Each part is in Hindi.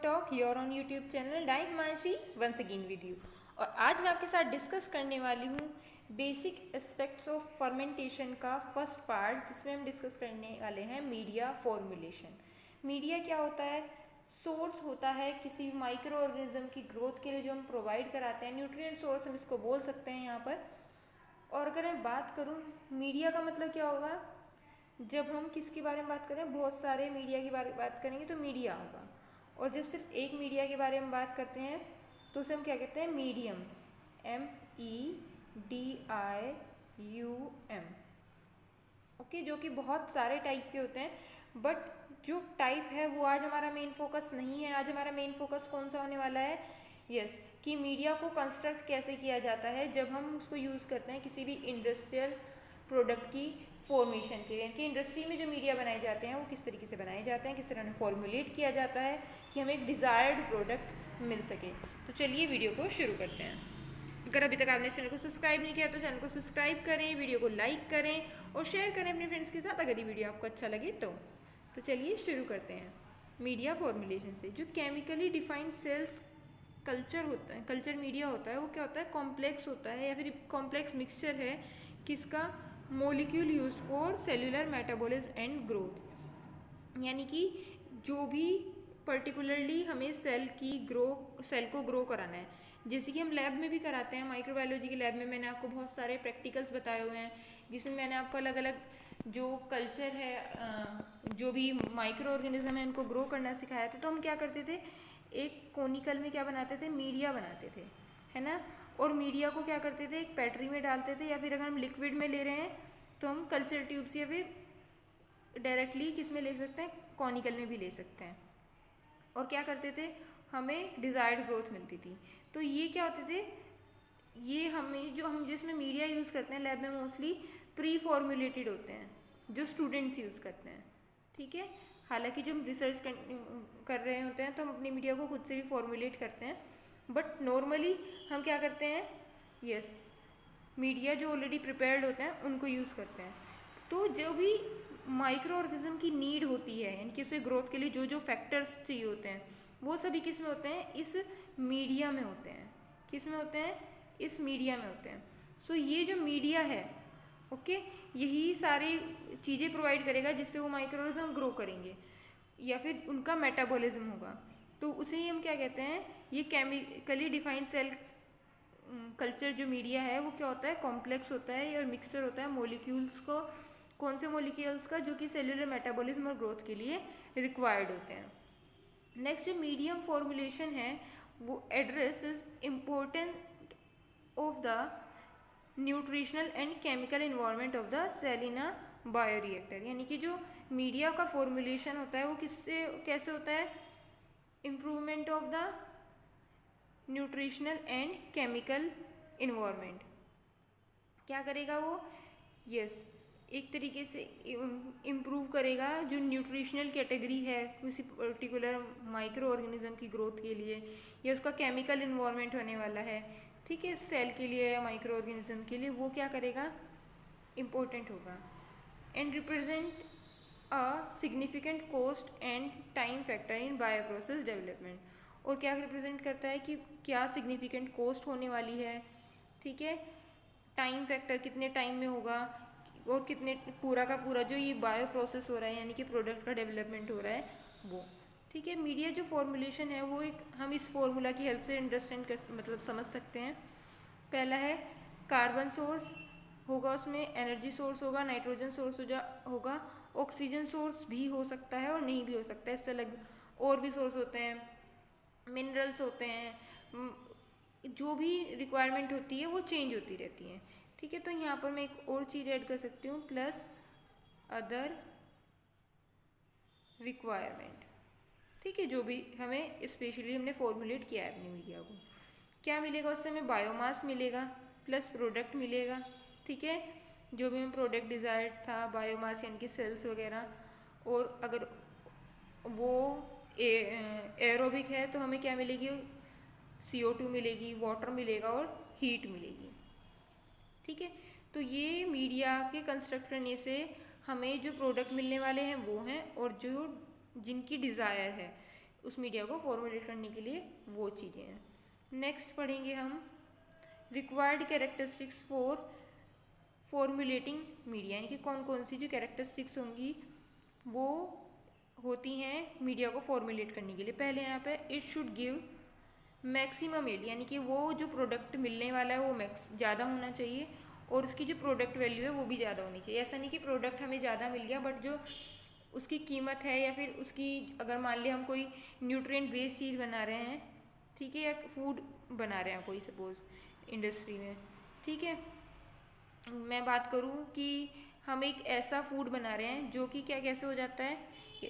Talk your on YouTube channel I Himanshi once again with you. और आज मैं आपके साथ डिस्कस करने वाली हूँ बेसिक एस्पेक्ट्स ऑफ फर्मेंटेशन का फर्स्ट पार्ट, जिसमें हम डिस्कस करने वाले हैं मीडिया फॉर्मुलेशन। मीडिया क्या होता है? सोर्स होता है किसी भी माइक्रो ऑर्गेनिज्म की ग्रोथ के लिए जो हम प्रोवाइड कराते हैं, न्यूट्रिएंट सोर्स हम इसको बोल सकते हैं यहाँ पर। और अगर मैं बात करूँ मीडिया का मतलब क्या होगा, जब हम किसके बारे में बात करें, बहुत सारे मीडिया की बात करेंगे तो मीडिया होगा। और जब सिर्फ एक मीडिया के बारे में बात करते हैं तो उसे हम क्या कहते हैं? Medium, MEDIUM। ओके, जो कि बहुत सारे टाइप के होते हैं, बट जो टाइप है वो आज हमारा मेन फोकस नहीं है। आज हमारा मेन फोकस कौन सा होने वाला है? यस, कि मीडिया को कंस्ट्रक्ट कैसे किया जाता है जब हम उसको यूज़ करते हैं किसी भी इंडस्ट्रियल प्रोडक्ट की फॉर्मेशन के लिए। कि इंडस्ट्री में जो मीडिया बनाए जाते हैं वो किस तरीके से बनाए जाते हैं, किस तरह उन्हें फॉर्मुलेट किया जाता है कि हमें एक डिज़ायर्ड प्रोडक्ट मिल सके। तो चलिए वीडियो को शुरू करते हैं। अगर अभी तक आपने चैनल को सब्सक्राइब नहीं किया तो चैनल को सब्सक्राइब करें, वीडियो को लाइक करें और शेयर करें अपने फ्रेंड्स के साथ अगर ये वीडियो आपको अच्छा लगे तो चलिए शुरू करते हैं। मीडिया फॉर्मुलेशन से जो केमिकली डिफाइंड सेल्स कल्चर होता है, कल्चर मीडिया होता है, वो क्या होता है? कॉम्प्लेक्स होता है या फिर कॉम्प्लेक्स मिक्सचर है किसका? Molecule used for cellular metabolism and growth. यानी कि जो भी पर्टिकुलरली हमें सेल को ग्रो कराना है, जैसे कि हम लैब में भी कराते हैं। माइक्रोबायोलॉजी के लैब में मैंने आपको बहुत सारे प्रैक्टिकल्स बताए हुए हैं, जिसमें मैंने आपको अलग अलग जो कल्चर है, जो भी माइक्रो ऑर्गेनिज्म है, उनको ग्रो करना सिखाया था। तो हम क्या करते थे, एक कोनिकल में क्या बनाते थे? मीडिया बनाते थे, है ना। और मीडिया को क्या करते थे? एक बैटरी में डालते थे, या फिर अगर हम लिक्विड में ले रहे हैं तो हम कल्चर ट्यूब्स या फिर डायरेक्टली किस में ले सकते हैं? कॉनिकल में भी ले सकते हैं। और क्या करते थे? हमें डिज़ायर्ड ग्रोथ मिलती थी। तो ये क्या होते थे? ये हम जिसमें मीडिया यूज़ करते हैं लैब में मोस्टली प्री फॉर्मुलेटेड होते हैं, जो स्टूडेंट्स यूज़ करते हैं, ठीक है। हालांकि जो हम रिसर्च कर रहे होते हैं तो हम अपनी मीडिया को खुद से भी फॉर्मुलेट करते हैं, बट नॉर्मली हम क्या करते हैं? यस, मीडिया जो ऑलरेडी प्रिपेयर्ड होते हैं उनको यूज़ करते हैं। तो जो भी माइक्रो ऑर्गेनिज्म की नीड होती है, यानी कि उसे ग्रोथ के लिए जो जो फैक्टर्स चाहिए होते हैं, वो सभी किस में होते हैं? इस मीडिया में होते हैं। किस में होते हैं? इस मीडिया में होते हैं। सो ये जो मीडिया है, ओके, यही सारी चीज़ें प्रोवाइड करेगा जिससे वो माइक्रो ऑर्गेनिज्म ग्रो करेंगे या फिर उनका मेटाबॉलिज्म होगा। तो उसे ही हम क्या कहते हैं? ये केमिकली डिफाइंड सेल कल्चर जो मीडिया है वो क्या होता है? कॉम्प्लेक्स होता है और मिक्सचर होता है मोलिक्यूल्स को। कौन से मोलिक्यूल्स का? जो कि सेल्यूलर मेटाबॉलिज्म और ग्रोथ के लिए रिक्वायर्ड होते हैं। नेक्स्ट जो मीडियम फॉर्मुलेशन है वो address is important of the nutritional and chemical environment of the cell in a bioreactor. यानी कि जो मीडिया का फॉर्मुलेशन होता है वो कैसे होता है? Improvement of the nutritional and chemical environment. क्या करेगा वो? यस, एक तरीके से इम्प्रूव करेगा जो न्यूट्रिशनल कैटेगरी है किसी पर्टिकुलर माइक्रो ऑर्गेनिज्म की ग्रोथ के लिए, या उसका केमिकल इन्वायरमेंट होने वाला है, ठीक है, सेल के लिए या माइक्रो ऑर्गेनिज्म के लिए, वो क्या करेगा? इम्पोर्टेंट होगा। And represent a significant cost and time factor in bio process development. और क्या रिप्रेजेंट करता है कि क्या सिग्निफिकेंट कॉस्ट होने वाली है, ठीक है, टाइम फैक्टर कितने टाइम में होगा, और कितने पूरा का पूरा जो ये बायो प्रोसेस हो रहा है, यानी कि प्रोडक्ट का डेवलपमेंट हो रहा है वो, ठीक है। मीडिया जो फॉर्मुलेशन है वो एक हम इस फॉर्मूला की हेल्प से अंडरस्टैंड कर मतलब समझ सकते हैं। पहला है कार्बन सोर्स होगा, उसमें एनर्जी सोर्स होगा, नाइट्रोजन सोर्स होगा, ऑक्सीजन सोर्स भी हो सकता है और नहीं भी हो सकता है, इससे अलग और भी सोर्स होते हैं, मिनरल्स होते हैं, जो भी रिक्वायरमेंट होती है वो चेंज होती रहती है, ठीक है। तो यहाँ पर मैं एक और चीज़ ऐड कर सकती हूँ, प्लस अदर रिक्वायरमेंट, ठीक है, जो भी हमें स्पेशली हमने फॉर्मुलेट किया है अपनी मीडिया को। क्या मिलेगा उससे? हमें बायोमास मिलेगा प्लस प्रोडक्ट मिलेगा, ठीक है, जो भी हमें प्रोडक्ट डिज़ायर्ड था, बायोमास यानी कि सेल्स वगैरह। और अगर वो एरोबिक है तो हमें क्या मिलेगी? CO2 मिलेगी, वाटर मिलेगा और हीट मिलेगी, ठीक है। तो ये मीडिया के कंस्ट्रक्ट करने से हमें जो प्रोडक्ट मिलने वाले हैं वो हैं, और जो जिनकी डिज़ायर है, उस मीडिया को फॉर्मुलेट करने के लिए वो चीज़ें हैं। नेक्स्ट पढ़ेंगे हम required characteristics for formulating media, यानी कि कौन कौन सी जो कैरेक्टरिस्टिक्स होंगी वो होती हैं मीडिया को फॉर्मुलेट करने के लिए। पहले यहाँ पे it should give maximum yield, यानी कि वो जो प्रोडक्ट मिलने वाला है वो ज़्यादा होना चाहिए और उसकी जो प्रोडक्ट वैल्यू है वो भी ज़्यादा होनी चाहिए। ऐसा नहीं कि प्रोडक्ट हमें ज़्यादा मिल गया बट जो उसकी कीमत है या फिर उसकी, अगर मान लिया हम कोई न्यूट्रिएंट बेस्ड चीज़ बना रहे हैं, ठीक है, या फूड बना रहे हैं कोई सपोज इंडस्ट्री में, ठीक है, मैं बात करूँ कि हम एक ऐसा फूड बना रहे हैं जो कि क्या कैसे हो जाता है,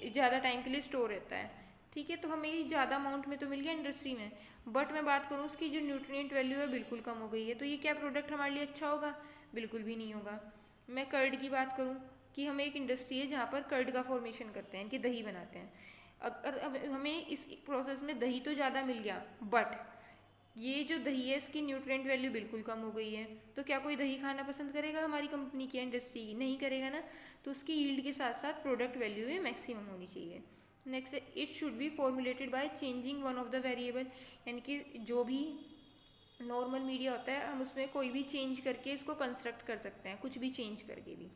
ज़्यादा टाइम के लिए स्टोर रहता है, ठीक है, तो हमें ज़्यादा अमाउंट में तो मिल गया इंडस्ट्री में, बट मैं बात करूँ उसकी जो न्यूट्रिएंट वैल्यू है बिल्कुल कम हो गई है, तो ये क्या प्रोडक्ट हमारे लिए अच्छा होगा? बिल्कुल भी नहीं होगा। मैं कर्ड की बात करूँ कि हम एक इंडस्ट्री है जहाँ पर कर्ड का फॉर्मेशन करते हैं, कि दही बनाते हैं, अगर अब हमें इस प्रोसेस में दही तो ज़्यादा मिल गया बट ये जो दही है इसकी न्यूट्रिएंट वैल्यू बिल्कुल कम हो गई है, तो क्या कोई दही खाना पसंद करेगा हमारी कंपनी की इंडस्ट्री की? नहीं करेगा ना। तो उसकी यील्ड के साथ साथ प्रोडक्ट वैल्यू भी मैक्सिमम होनी चाहिए। नेक्स्ट है it should be formulated by changing one of the variable, यानी कि जो भी नॉर्मल मीडिया होता है हम उसमें कोई भी चेंज करके इसको कंस्ट्रक्ट कर सकते हैं, कुछ भी चेंज करके भी,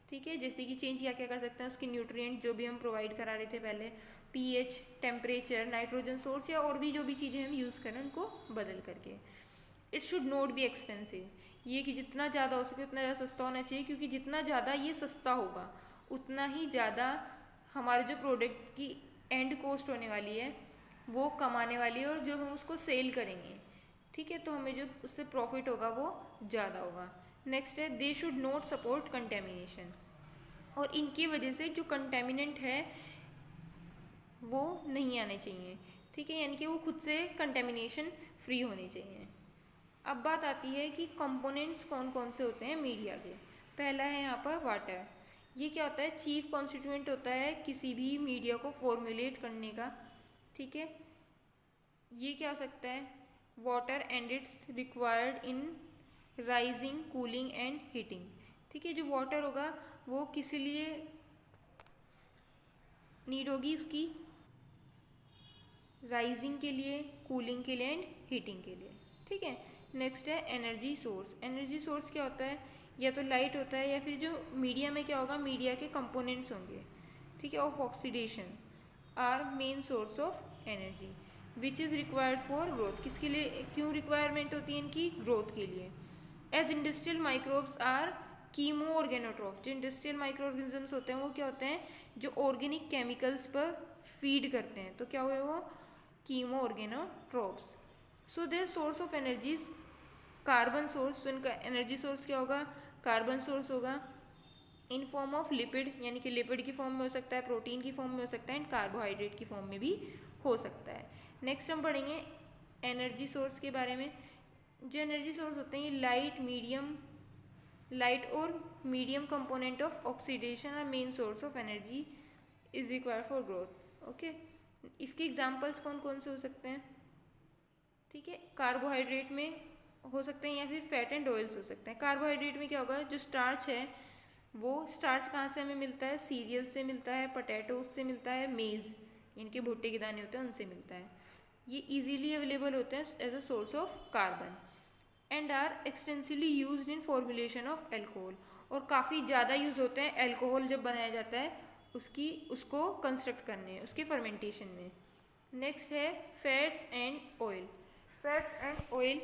ठीक है, जैसे कि चेंज क्या क्या कर सकते हैं, उसकी न्यूट्रिएंट जो भी हम प्रोवाइड करा रहे थे पहले, पीएच, टेम्परेचर, नाइट्रोजन सोर्स या और भी जो भी चीज़ें हम यूज़ करें उनको बदल करके। It should not be expensive, ये कि जितना ज़्यादा हो सके उतना ज़्यादा सस्ता होना चाहिए, क्योंकि जितना ज़्यादा ये सस्ता होगा उतना ही ज़्यादा हमारे जो प्रोडक्ट की एंड कॉस्ट होने वाली है वो कमाने वाली है, और जब हम उसको सेल करेंगे, ठीक है, तो हमें जो उससे प्रॉफिट होगा वो ज़्यादा होगा। नेक्स्ट है they should not support contamination, और इनकी वजह से जो कंटेमिनेंट है वो नहीं आने चाहिए, ठीक है, यानी कि वो खुद से कंटेमिनेशन फ्री होने चाहिए। अब बात आती है कि कंपोनेंट्स कौन कौन से होते हैं मीडिया के। पहला है यहाँ पर वाटर, ये क्या होता है? चीफ कॉन्स्टिट्यूएंट होता है किसी भी मीडिया को फॉर्मुलेट करने का, ठीक है, ये क्या हो सकता है? Water and it's required in rising, cooling and heating, ठीक है, जो वाटर होगा वो किस लिए नीड होगी? उसकी राइजिंग के लिए, कूलिंग के लिए एंड हीटिंग के लिए, ठीक है। नेक्स्ट है एनर्जी सोर्स। एनर्जी सोर्स क्या होता है? या तो लाइट होता है या फिर जो मीडिया में क्या होगा, मीडिया के कंपोनेंट्स होंगे, ठीक है, of oxidation are main source of energy which is required for growth. किसके लिए, क्यों रिक्वायरमेंट होती है इनकी? ग्रोथ के लिए। As industrial microbes are chemo organotroph, जो इंडस्ट्रियल माइक्रो ऑर्गेनिजम्स होते हैं वो क्या होते हैं? जो ऑर्गेनिक केमिकल्स पर फीड करते हैं, तो क्या हुए वो? Chemo organotrophs. So their source of energies carbon source, तो इनका एनर्जी सोर्स क्या होगा? कार्बन सोर्स होगा, इन फॉर्म ऑफ लिपिड, यानी कि लिपिड की फॉर्म में हो सकता है, प्रोटीन की फॉर्म में हो सकता है एंड कार्बोहाइड्रेट की फॉर्म में भी हो सकता है। नेक्स्ट हम पढ़ेंगे एनर्जी सोर्स के बारे में। जो एनर्जी सोर्स होते हैं ये लाइट और मीडियम कंपोनेंट ऑफ ऑक्सीडेशन और main source of energy is required for growth, okay. इसके एग्जांपल्स कौन कौन से हो सकते हैं? ठीक है, कार्बोहाइड्रेट में हो सकते हैं या फिर फैट एंड ऑयल्स हो सकते हैं। कार्बोहाइड्रेट में क्या होगा? जो स्टार्च है वो स्टार्च कहाँ से हमें मिलता है? सीरियल से मिलता है, पोटैटोज से मिलता है, मेज़ इनके भुट्टे के दाने होते हैं उनसे मिलता है। ये इजीली अवेलेबल होते हैं as a source of carbon and are extensively used in formulation of alcohol, और काफ़ी ज़्यादा यूज़ होते हैं एल्कोहल जब बनाया जाता है उसको कंस्ट्रक्ट करने, उसके फर्मेंटेशन में। नेक्स्ट है fats and oil. Fats and oil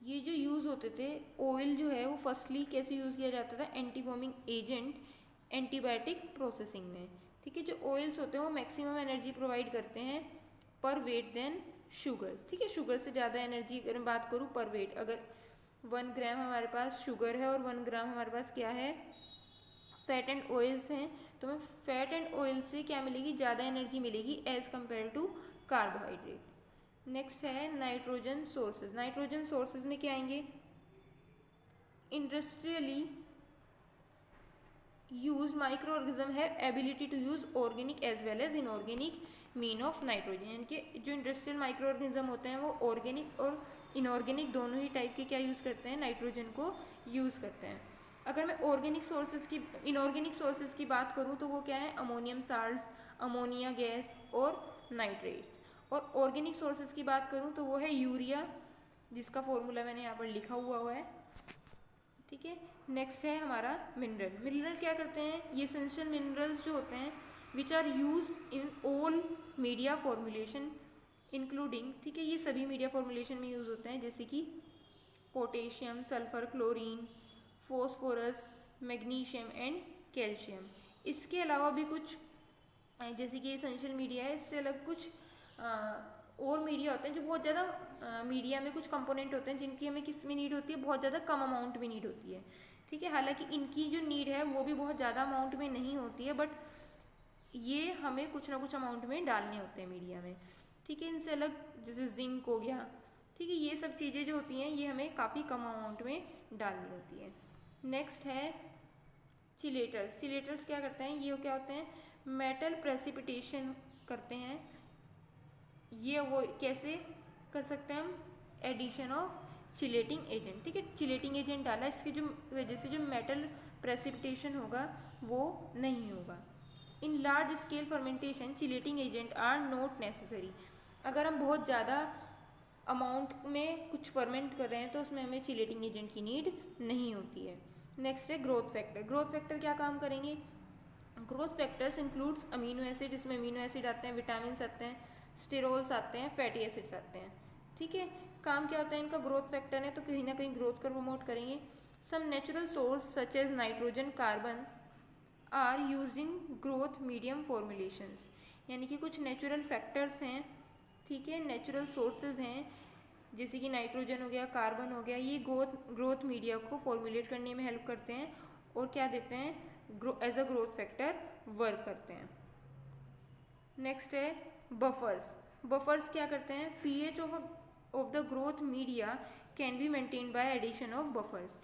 ये जो यूज़ होते थे, ऑयल जो है वो फर्स्टली कैसे यूज़ किया जाता था? एंटीफॉर्मिंग एजेंट, एंटीबायोटिक प्रोसेसिंग में, ठीक है। जो ऑयल्स होते हैं वो मैक्सिमम एनर्जी प्रोवाइड करते हैं पर वेट देन शुगर्स, ठीक है। शुगर से ज़्यादा एनर्जी अगर मैं बात करूँ पर वेट, अगर 1 ग्राम हमारे पास शुगर है और 1 ग्राम हमारे पास क्या है? फैट एंड ऑयल्स हैं, तो हमें फैट एंड ऑयल से क्या मिलेगी? ज़्यादा एनर्जी मिलेगी as compare to carbohydrate. Next है नाइट्रोजन सोर्सेज। नाइट्रोजन सोर्सेज में क्या आएंगे? इंडस्ट्रियली यूज माइक्रो ऑर्गेनिज्म है ability to use organic as well as inorganic mean of nitrogen, यानी कि जो इंडस्ट्रियल माइक्रो ऑर्गेनिज्म होते हैं वो ऑर्गेनिक और इनऑर्गेनिक दोनों ही टाइप के क्या यूज़ करते हैं? नाइट्रोजन को यूज़ करते हैं। अगर मैं इनऑर्गेनिक सोर्सेज की बात करूँ तो वो क्या है, अमोनियम साल्ट्स, अमोनिया गैस और नाइट्रेट्स। और ऑर्गेनिक सोर्सेज की बात करूँ तो वो है यूरिया, जिसका फॉर्मूला मैंने यहाँ पर लिखा हुआ है, ठीक है। नेक्स्ट है हमारा मिनरल क्या करते हैं, ये एसेंशियल मिनरल्स जो होते हैं which are use in all media formulation including, ठीक है, ये सभी मीडिया फॉर्मुलेशन में यूज़ होते हैं, जैसे कि potassium, sulphur, chlorine, phosphorus, magnesium and calcium. इसके अलावा भी कुछ जैसे कि एसेंशियल मीडिया है, इससे अलग कुछ और मीडिया होते हैं जो बहुत ज़्यादा मीडिया में कुछ कंपोनेंट होते हैं जिनकी हमें किस में नीड होती है, बहुत ज़्यादा कम अमाउंट में नीड होती है, ठीक है। हालांकि इनकी जो नीड है वो भी बहुत ज़्यादा अमाउंट में नहीं होती है, बट ये हमें कुछ ना कुछ अमाउंट में डालने होते हैं मीडिया में, ठीक है। इनसे अलग जैसे जिंक हो गया, ठीक है, ये सब चीज़ें जो होती हैं ये हमें काफ़ी कम अमाउंट में डालनी होती है। नेक्स्ट है चिलेटर्स क्या करते हैं, ये क्या होते हैं, मेटल प्रेसिपिटेशन करते हैं। ये वो कैसे कर सकते हैं हम, एडिशन ऑफ चिलेटिंग एजेंट, ठीक है, चिलेटिंग एजेंट डाला, इसकी जो वजह से जो मेटल प्रेसिपिटेशन होगा वो नहीं होगा। In large scale fermentation chelating agent are not necessary. अगर हम बहुत ज़्यादा अमाउंट में कुछ फर्मेंट कर रहे हैं तो उसमें हमें चिलेटिंग एजेंट की नीड नहीं होती है। नेक्स्ट है ग्रोथ फैक्टर क्या काम करेंगे, growth factors includes amino acid, इसमें अमीनो एसिड आते हैं, विटामिन आते हैं, स्टेरोल्स आते हैं, फैटी एसिड्स आते हैं, ठीक है। काम क्या होता है इनका, ग्रोथ फैक्टर है तो कहीं ना कहीं ग्रोथ को प्रमोट करेंगे। Some natural source such as nitrogen, carbon are used in growth medium formulations, यानी कि कुछ नेचुरल फैक्टर्स हैं, ठीक है, नेचुरल सोर्सेज हैं, जैसे कि नाइट्रोजन हो गया, कार्बन हो गया, ये ग्रोथ मीडिया को फॉर्मुलेट करने में हेल्प करते हैं और क्या देते हैं, as a growth factor work करते हैं। नेक्स्ट है बफर्स क्या करते हैं, pH of the growth media can be maintain by addition of buffers,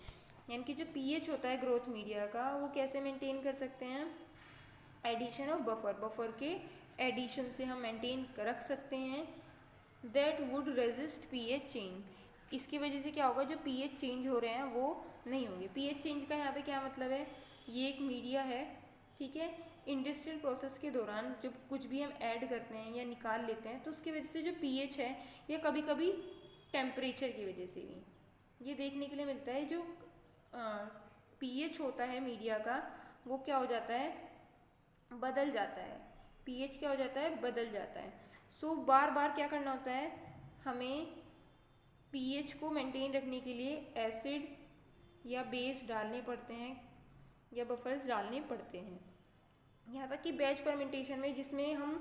यानी कि जो पीएच होता है ग्रोथ मीडिया का वो कैसे मेंटेन कर सकते हैं, एडिशन ऑफ बफर के एडिशन से हम मेंटेन रख सकते हैं। That would resist pH change, इसकी वजह से क्या होगा, जो पीएच चेंज हो रहे हैं वो नहीं होंगे। पीएच चेंज का यहाँ पे क्या मतलब है, ये एक मीडिया है, ठीक है, इंडस्ट्रियल प्रोसेस के दौरान जब कुछ भी हम ऐड करते हैं या निकाल लेते हैं तो उसकी वजह से जो पीएच है या कभी कभी टेम्परेचर की वजह से भी ये देखने के लिए मिलता है, जो पीएच होता है मीडिया का वो क्या हो जाता है, बदल जाता है, पीएच क्या हो जाता है, बदल जाता है। सो बार बार क्या करना होता है, हमें पीएच को मेंटेन रखने के लिए एसिड या बेस डालने पड़ते हैं या बफर्स डालने पड़ते हैं। यहाँ तक कि बैच फर्मेंटेशन में जिसमें हम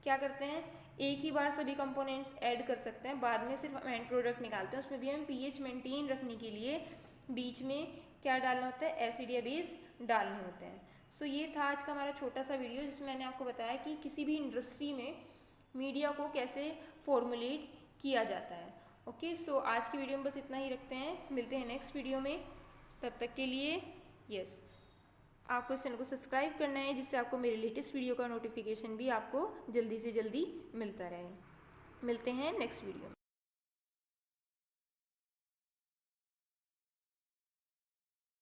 क्या करते हैं, एक ही बार सभी कंपोनेंट्स ऐड कर सकते हैं, बाद में सिर्फ हम एंड प्रोडक्ट निकालते हैं, उसमें भी हमें पीएच मेंटेन रखने के लिए बीच में क्या डालना होता है, एसिड या बेस डालने होते हैं। सो ये था आज का हमारा छोटा सा वीडियो जिसमें मैंने आपको बताया कि किसी भी इंडस्ट्री में मीडिया को कैसे फॉर्मुलेट किया जाता है। ओके, सो आज की वीडियो में बस इतना ही रखते हैं, मिलते हैं नेक्स्ट वीडियो में, तब तक के लिए यस आपको इस चैनल को सब्सक्राइब करना है जिससे आपको मेरे लेटेस्ट वीडियो का नोटिफिकेशन भी आपको जल्दी से जल्दी मिलता रहे। मिलते हैं नेक्स्ट वीडियो में।